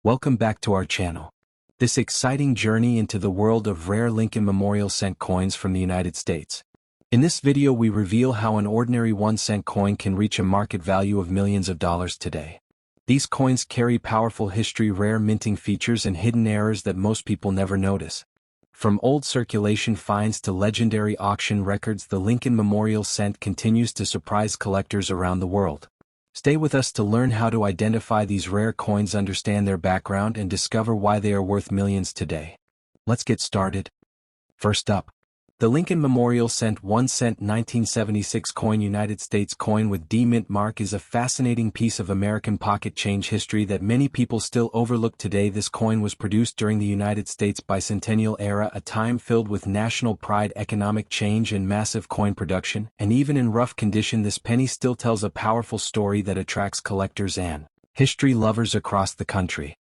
Welcome back to our channel. This exciting journey into the world of rare Lincoln Memorial cent coins from the United States. In this video we reveal how an ordinary 1-cent coin can reach a market value of millions of dollars today. These coins carry powerful history, rare minting features, and hidden errors that most people never notice. From old circulation finds to legendary auction records, the Lincoln Memorial cent continues to surprise collectors around the world. Stay with us to learn how to identify these rare coins, understand their background, and discover why they are worth millions today. Let's get started. First up, the Lincoln Memorial cent 1-cent 1976 coin. United States coin with D mint mark is a fascinating piece of American pocket change history that many people still overlook today. This coin was produced during the United States bicentennial era, a time filled with national pride, economic change, and massive coin production, and even in rough condition this penny still tells a powerful story that attracts collectors and history lovers across the country.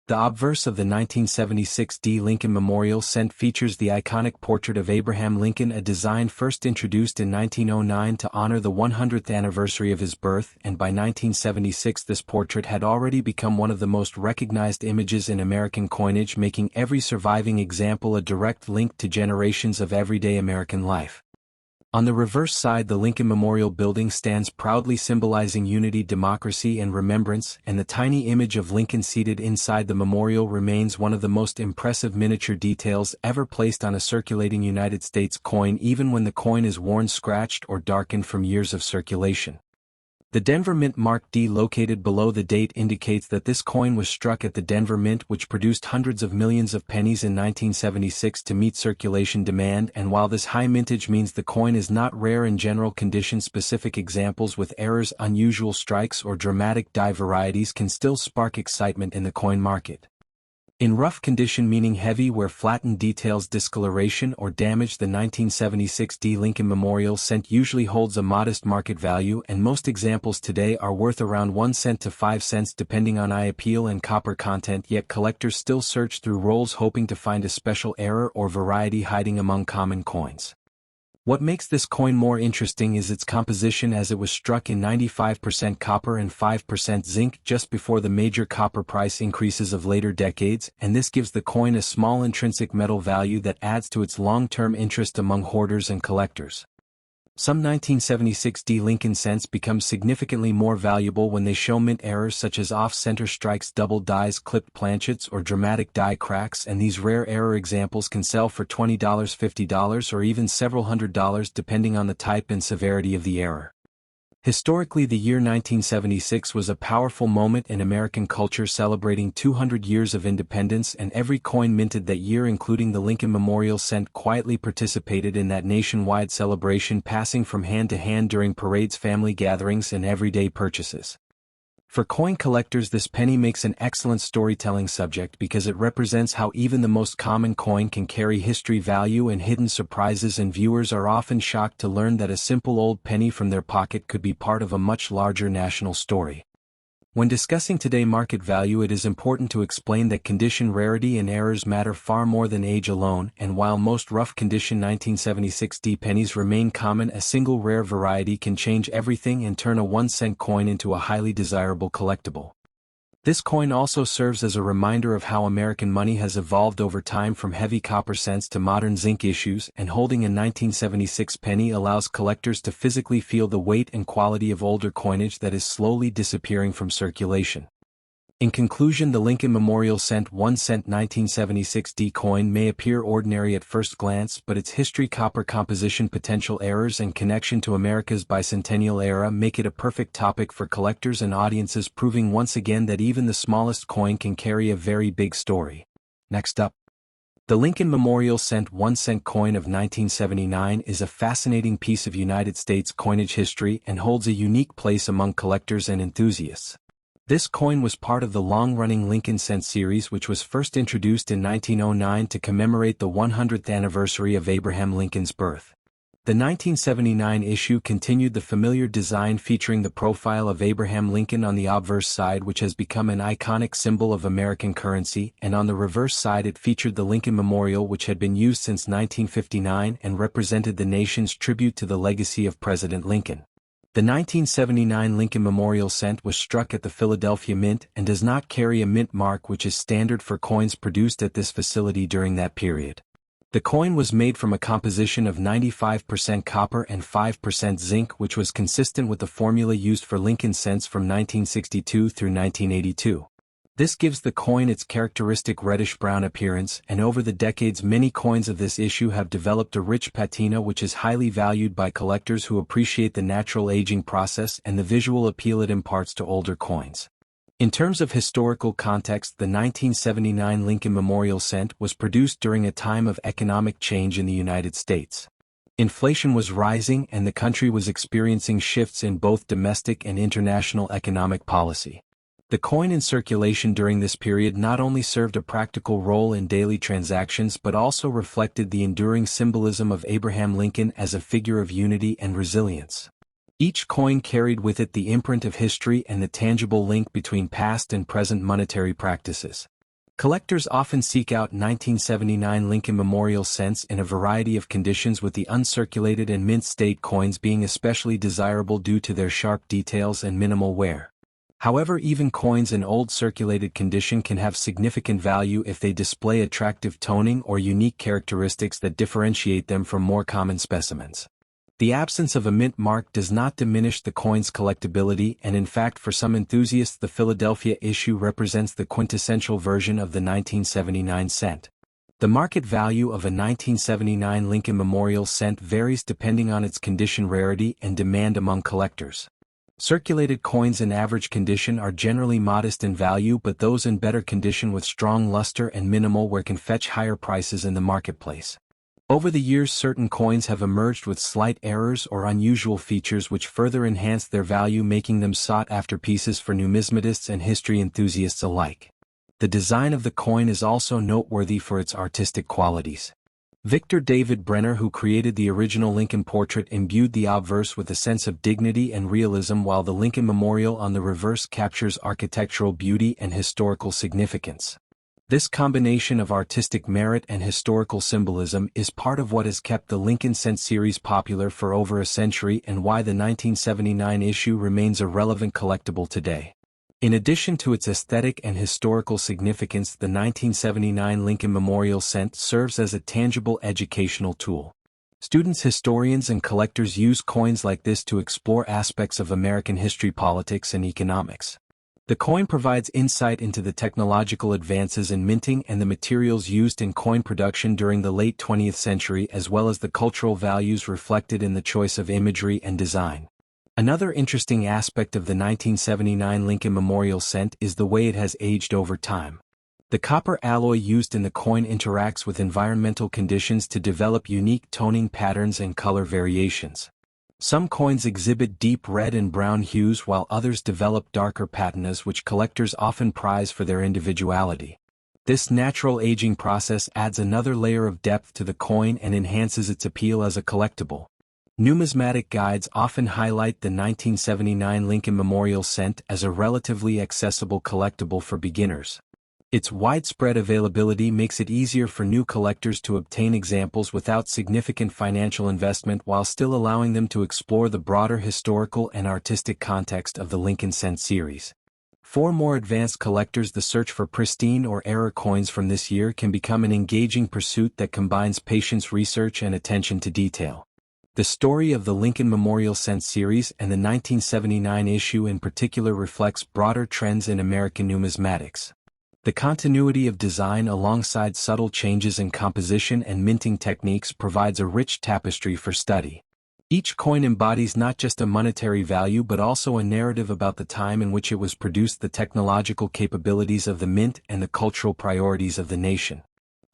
The obverse of the 1976 D Lincoln Memorial cent features the iconic portrait of Abraham Lincoln, a design first introduced in 1909 to honor the 100th anniversary of his birth, and by 1976 this portrait had already become one of the most recognized images in American coinage, making every surviving example a direct link to generations of everyday American life. On the reverse side, the Lincoln Memorial Building stands proudly, symbolizing unity, democracy, and remembrance, and the tiny image of Lincoln seated inside the memorial remains one of the most impressive miniature details ever placed on a circulating United States coin, even when the coin is worn, scratched, or darkened from years of circulation. The Denver Mint mark D located below the date indicates that this coin was struck at the Denver Mint, which produced hundreds of millions of pennies in 1976 to meet circulation demand, and while this high mintage means the coin is not rare in general condition, specific examples with errors, unusual strikes, or dramatic die varieties can still spark excitement in the coin market. In rough condition, meaning heavy where flattened details discoloration or damage, the 1976 D Lincoln Memorial cent usually holds a modest market value, and most examples today are worth around 1 cent to 5 cents depending on eye appeal and copper content, yet collectors still search through rolls hoping to find a special error or variety hiding among common coins. What makes this coin more interesting is its composition, as it was struck in 95% copper and 5% zinc just before the major copper price increases of later decades, and this gives the coin a small intrinsic metal value that adds to its long-term interest among hoarders and collectors. Some 1976 D Lincoln cents become significantly more valuable when they show mint errors such as off-center strikes, double dies, clipped planchets, or dramatic die cracks, and these rare error examples can sell for $20, $50, or even several $100s depending on the type and severity of the error. Historically, the year 1976 was a powerful moment in American culture, celebrating 200 years of independence, and every coin minted that year, including the Lincoln Memorial cent, quietly participated in that nationwide celebration, passing from hand to hand during parades, family gatherings, and everyday purchases. For coin collectors, this penny makes an excellent storytelling subject because it represents how even the most common coin can carry history, value, and hidden surprises, and viewers are often shocked to learn that a simple old penny from their pocket could be part of a much larger national story. When discussing today market value, it is important to explain that condition, rarity, and errors matter far more than age alone, and while most rough condition 1976 D pennies remain common, a single rare variety can change everything and turn a 1-cent coin into a highly desirable collectible. This coin also serves as a reminder of how American money has evolved over time, from heavy copper cents to modern zinc issues, and holding a 1976 penny allows collectors to physically feel the weight and quality of older coinage that is slowly disappearing from circulation. In conclusion, the Lincoln Memorial cent 1-cent 1976 D coin may appear ordinary at first glance, but its history, copper composition, potential errors, and connection to America's bicentennial era make it a perfect topic for collectors and audiences, proving once again that even the smallest coin can carry a very big story. Next up, the Lincoln Memorial cent 1-cent coin of 1979 is a fascinating piece of United States coinage history and holds a unique place among collectors and enthusiasts. This coin was part of the long-running Lincoln cent series, which was first introduced in 1909 to commemorate the 100th anniversary of Abraham Lincoln's birth. The 1979 issue continued the familiar design, featuring the profile of Abraham Lincoln on the obverse side, which has become an iconic symbol of American currency, and on the reverse side it featured the Lincoln Memorial, which had been used since 1959 and represented the nation's tribute to the legacy of President Lincoln. The 1979 Lincoln Memorial Cent was struck at the Philadelphia Mint and does not carry a mint mark, which is standard for coins produced at this facility during that period. The coin was made from a composition of 95% copper and 5% zinc, which was consistent with the formula used for Lincoln cents from 1962 through 1982. This gives the coin its characteristic reddish-brown appearance, and over the decades many coins of this issue have developed a rich patina, which is highly valued by collectors who appreciate the natural aging process and the visual appeal it imparts to older coins. In terms of historical context, the 1979 Lincoln Memorial Cent was produced during a time of economic change in the United States. Inflation was rising and the country was experiencing shifts in both domestic and international economic policy. The coin in circulation during this period not only served a practical role in daily transactions but also reflected the enduring symbolism of Abraham Lincoln as a figure of unity and resilience. Each coin carried with it the imprint of history and the tangible link between past and present monetary practices. Collectors often seek out 1979 Lincoln Memorial Cents in a variety of conditions, with the uncirculated and mint state coins being especially desirable due to their sharp details and minimal wear. However, even coins in old circulated condition can have significant value if they display attractive toning or unique characteristics that differentiate them from more common specimens. The absence of a mint mark does not diminish the coin's collectability, and in fact for some enthusiasts the Philadelphia issue represents the quintessential version of the 1979 cent. The market value of a 1979 Lincoln Memorial Cent varies depending on its condition, rarity, and demand among collectors. Circulated coins in average condition are generally modest in value, but those in better condition with strong luster and minimal wear can fetch higher prices in the marketplace. Over the years, certain coins have emerged with slight errors or unusual features which further enhance their value, making them sought-after pieces for numismatists and history enthusiasts alike. The design of the coin is also noteworthy for its artistic qualities. Victor David Brenner, who created the original Lincoln portrait, imbued the obverse with a sense of dignity and realism, while the Lincoln Memorial on the reverse captures architectural beauty and historical significance. This combination of artistic merit and historical symbolism is part of what has kept the Lincoln Cent series popular for over a century and why the 1979 issue remains a relevant collectible today. In addition to its aesthetic and historical significance, the 1979 Lincoln Memorial Cent serves as a tangible educational tool. Students, historians, and collectors use coins like this to explore aspects of American history, politics, and economics. The coin provides insight into the technological advances in minting and the materials used in coin production during the late 20th century, as well as the cultural values reflected in the choice of imagery and design. Another interesting aspect of the 1979 Lincoln Memorial Cent is the way it has aged over time. The copper alloy used in the coin interacts with environmental conditions to develop unique toning patterns and color variations. Some coins exhibit deep red and brown hues, while others develop darker patinas, which collectors often prize for their individuality. This natural aging process adds another layer of depth to the coin and enhances its appeal as a collectible. Numismatic guides often highlight the 1979 Lincoln Memorial Cent as a relatively accessible collectible for beginners. Its widespread availability makes it easier for new collectors to obtain examples without significant financial investment, while still allowing them to explore the broader historical and artistic context of the Lincoln Cent series. For more advanced collectors, the search for pristine or error coins from this year can become an engaging pursuit that combines patience, research, and attention to detail. The story of the Lincoln Memorial Cent series and the 1979 issue in particular reflects broader trends in American numismatics. The continuity of design alongside subtle changes in composition and minting techniques provides a rich tapestry for study. Each coin embodies not just a monetary value but also a narrative about the time in which it was produced, the technological capabilities of the mint, and the cultural priorities of the nation.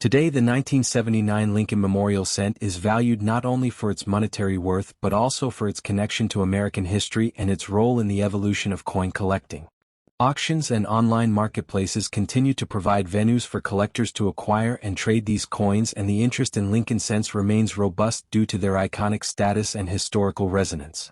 Today, the 1979 Lincoln Memorial Cent is valued not only for its monetary worth but also for its connection to American history and its role in the evolution of coin collecting. Auctions and online marketplaces continue to provide venues for collectors to acquire and trade these coins, and the interest in Lincoln Cents remains robust due to their iconic status and historical resonance.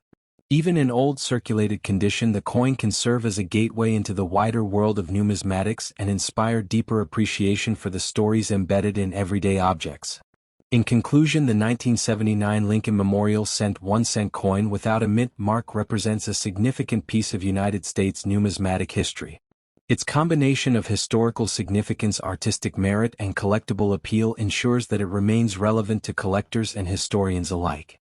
Even in old circulated condition, the coin can serve as a gateway into the wider world of numismatics and inspire deeper appreciation for the stories embedded in everyday objects. In conclusion, the 1979 Lincoln Memorial Cent 1-cent coin without a mint mark represents a significant piece of United States numismatic history. Its combination of historical significance, artistic merit, and collectible appeal ensures that it remains relevant to collectors and historians alike.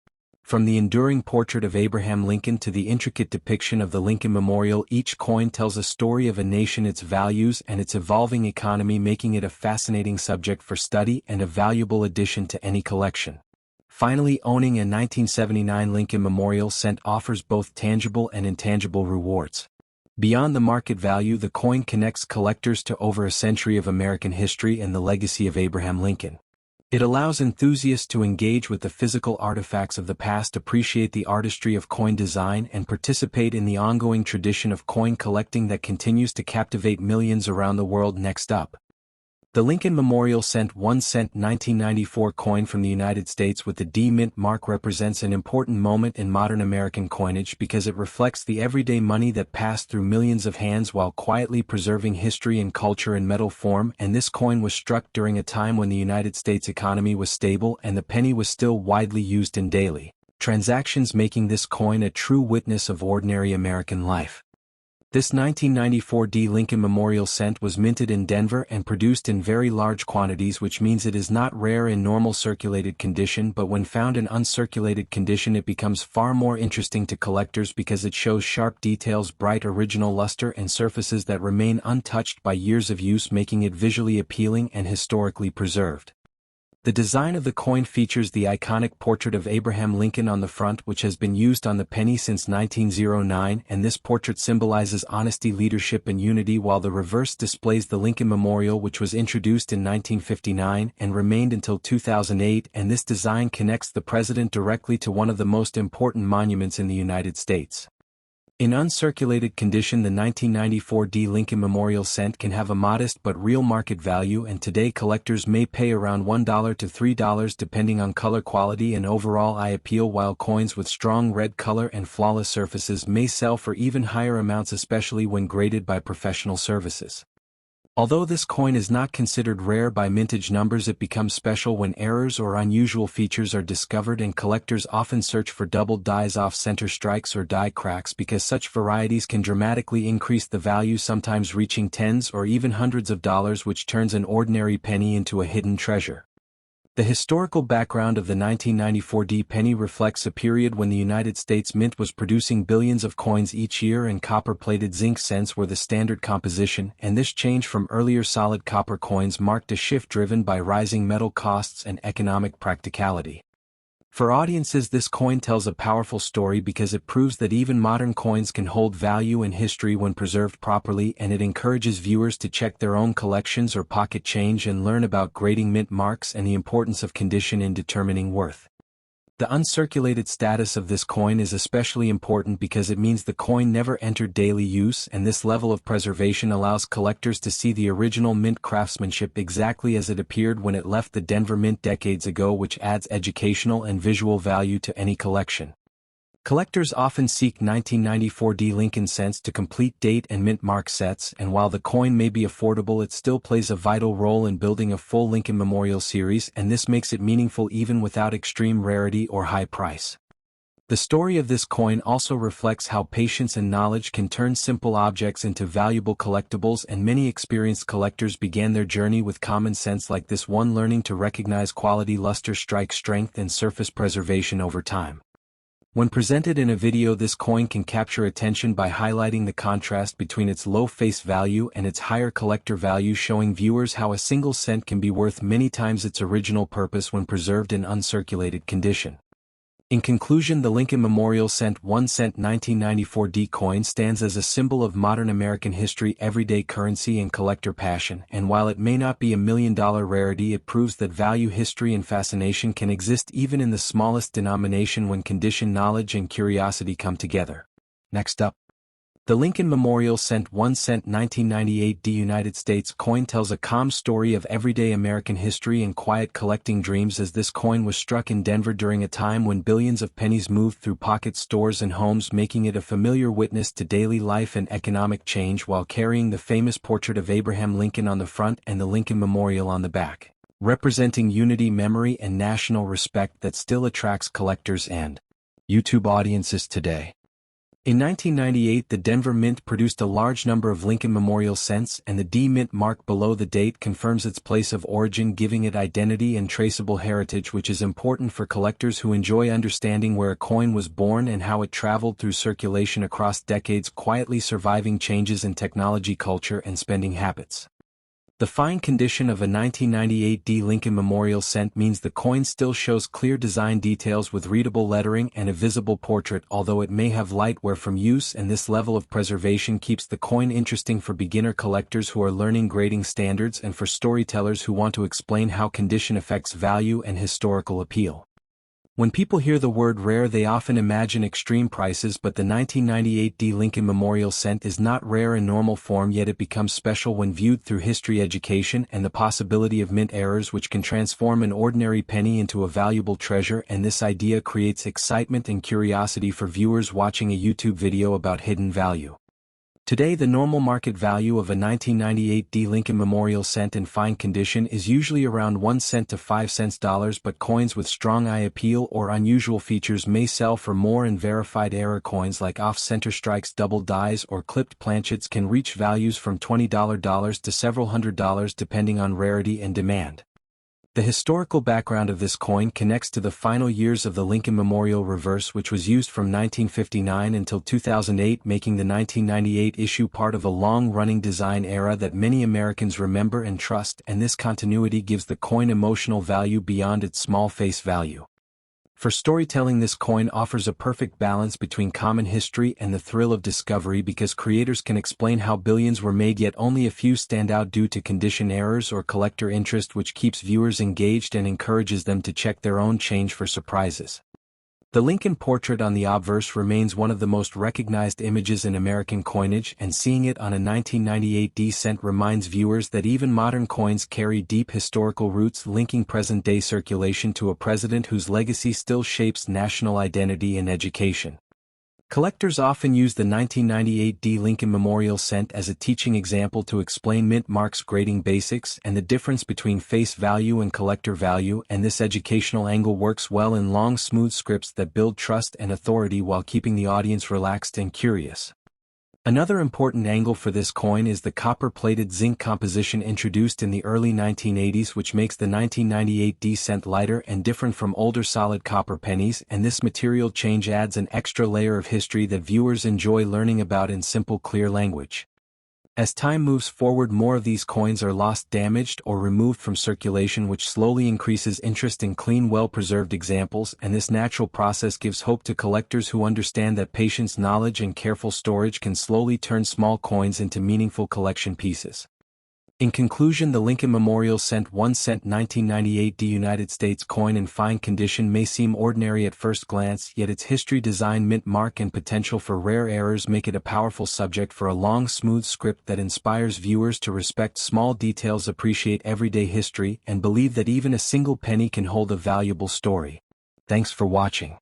From the enduring portrait of Abraham Lincoln to the intricate depiction of the Lincoln Memorial, each coin tells a story of a nation, its values, and its evolving economy, making it a fascinating subject for study and a valuable addition to any collection. Finally, owning a 1979 Lincoln Memorial Cent offers both tangible and intangible rewards. Beyond the market value, the coin connects collectors to over a century of American history and the legacy of Abraham Lincoln. It allows enthusiasts to engage with the physical artifacts of the past, appreciate the artistry of coin design, and participate in the ongoing tradition of coin collecting that continues to captivate millions around the world. Next up, the Lincoln Memorial Cent 1-cent 1994 coin from the United States with the D Mint mark represents an important moment in modern American coinage because it reflects the everyday money that passed through millions of hands while quietly preserving history and culture in metal form. And this coin was struck during a time when the United States economy was stable and the penny was still widely used in daily transactions, making this coin a true witness of ordinary American life. This 1994 D Lincoln Memorial Cent was minted in Denver and produced in very large quantities, which means it is not rare in normal circulated condition, but when found in uncirculated condition it becomes far more interesting to collectors because it shows sharp details, bright original luster, and surfaces that remain untouched by years of use, making it visually appealing and historically preserved. The design of the coin features the iconic portrait of Abraham Lincoln on the front, which has been used on the penny since 1909, and this portrait symbolizes honesty, leadership, and unity, while the reverse displays the Lincoln Memorial, which was introduced in 1959 and remained until 2008, and this design connects the president directly to one of the most important monuments in the United States. In uncirculated condition, the 1994 D Lincoln Memorial Cent can have a modest but real market value, and today collectors may pay around $1 to $3 depending on color quality and overall eye appeal, while coins with strong red color and flawless surfaces may sell for even higher amounts, especially when graded by professional services. Although this coin is not considered rare by mintage numbers, it becomes special when errors or unusual features are discovered, and collectors often search for doubled dies, off-center strikes, or die cracks because such varieties can dramatically increase the value, sometimes reaching tens or even hundreds of dollars, which turns an ordinary penny into a hidden treasure. The historical background of the 1994 D penny reflects a period when the United States Mint was producing billions of coins each year and copper-plated zinc cents were the standard composition, and this change from earlier solid copper coins marked a shift driven by rising metal costs and economic practicality. For audiences, this coin tells a powerful story because it proves that even modern coins can hold value in history when preserved properly, and it encourages viewers to check their own collections or pocket change and learn about grading mint marks and the importance of condition in determining worth. The uncirculated status of this coin is especially important because it means the coin never entered daily use, and this level of preservation allows collectors to see the original mint craftsmanship exactly as it appeared when it left the Denver Mint decades ago, which adds educational and visual value to any collection. Collectors often seek 1994 D Lincoln cents to complete date and mint mark sets, and while the coin may be affordable, it still plays a vital role in building a full Lincoln Memorial series, and this makes it meaningful even without extreme rarity or high price. The story of this coin also reflects how patience and knowledge can turn simple objects into valuable collectibles, and many experienced collectors began their journey with common sense like this one, learning to recognize quality, luster, strike strength, and surface preservation over time. When presented in a video, this coin can capture attention by highlighting the contrast between its low face value and its higher collector value, showing viewers how a single cent can be worth many times its original purpose when preserved in uncirculated condition. In conclusion, the Lincoln Memorial Cent 1-cent 1994 D coin stands as a symbol of modern American history, everyday currency, and collector passion, and while it may not be a million-dollar rarity, it proves that value, history, and fascination can exist even in the smallest denomination when condition, knowledge, and curiosity come together. Next up, the Lincoln Memorial Cent 1-cent 1998 D United States coin tells a calm story of everyday American history and quiet collecting dreams, as this coin was struck in Denver during a time when billions of pennies moved through pocket stores and homes, making it a familiar witness to daily life and economic change while carrying the famous portrait of Abraham Lincoln on the front and the Lincoln Memorial on the back. representing unity, memory, and national respect that still attracts collectors and YouTube audiences today. In 1998, the Denver Mint produced a large number of Lincoln Memorial cents, and the D Mint mark below the date confirms its place of origin, giving it identity and traceable heritage, which is important for collectors who enjoy understanding where a coin was born and how it traveled through circulation across decades, quietly surviving changes in technology, culture, and spending habits. The fine condition of a 1998 D Lincoln Memorial cent means the coin still shows clear design details with readable lettering and a visible portrait, although it may have light wear from use, and this level of preservation keeps the coin interesting for beginner collectors who are learning grading standards and for storytellers who want to explain how condition affects value and historical appeal. When people hear the word rare, they often imagine extreme prices, but the 1998 D Lincoln Memorial cent is not rare in normal form, yet it becomes special when viewed through history education and the possibility of mint errors, which can transform an ordinary penny into a valuable treasure, and this idea creates excitement and curiosity for viewers watching a YouTube video about hidden value. Today, the normal market value of a 1998 D Lincoln Memorial cent in fine condition is usually around 1 cent to 5 cents dollars, but coins with strong eye appeal or unusual features may sell for more, and verified error coins like off-center strikes, double dies, or clipped planchets can reach values from $20 to several $100 depending on rarity and demand. The historical background of this coin connects to the final years of the Lincoln Memorial Reverse, which was used from 1959 until 2008, making the 1998 issue part of a long-running design era that many Americans remember and trust, and this continuity gives the coin emotional value beyond its small face value. For storytelling, this coin offers a perfect balance between common history and the thrill of discovery, because creators can explain how billions were made, yet only a few stand out due to condition errors or collector interest, which keeps viewers engaged and encourages them to check their own change for surprises. The Lincoln portrait on the obverse remains one of the most recognized images in American coinage, and seeing it on a 1998 D cent reminds viewers that even modern coins carry deep historical roots, linking present-day circulation to a president whose legacy still shapes national identity and education. Collectors often use the 1998 D Lincoln Memorial cent as a teaching example to explain mint marks, grading basics, and the difference between face value and collector value, and this educational angle works well in long, smooth scripts that build trust and authority while keeping the audience relaxed and curious. Another important angle for this coin is the copper-plated zinc composition introduced in the early 1980s, which makes the 1998 D cent lighter and different from older solid copper pennies, and this material change adds an extra layer of history that viewers enjoy learning about in simple, clear language. As time moves forward, more of these coins are lost, damaged, or removed from circulation, which slowly increases interest in clean, well-preserved examples, and this natural process gives hope to collectors who understand that patience, knowledge, and careful storage can slowly turn small coins into meaningful collection pieces. In conclusion, the Lincoln Memorial cent 1 cent 1998 D United States coin in fine condition may seem ordinary at first glance, yet its history, design, mint mark, and potential for rare errors make it a powerful subject for a long, smooth script that inspires viewers to respect small details, appreciate everyday history, and believe that even a single penny can hold a valuable story. Thanks for watching.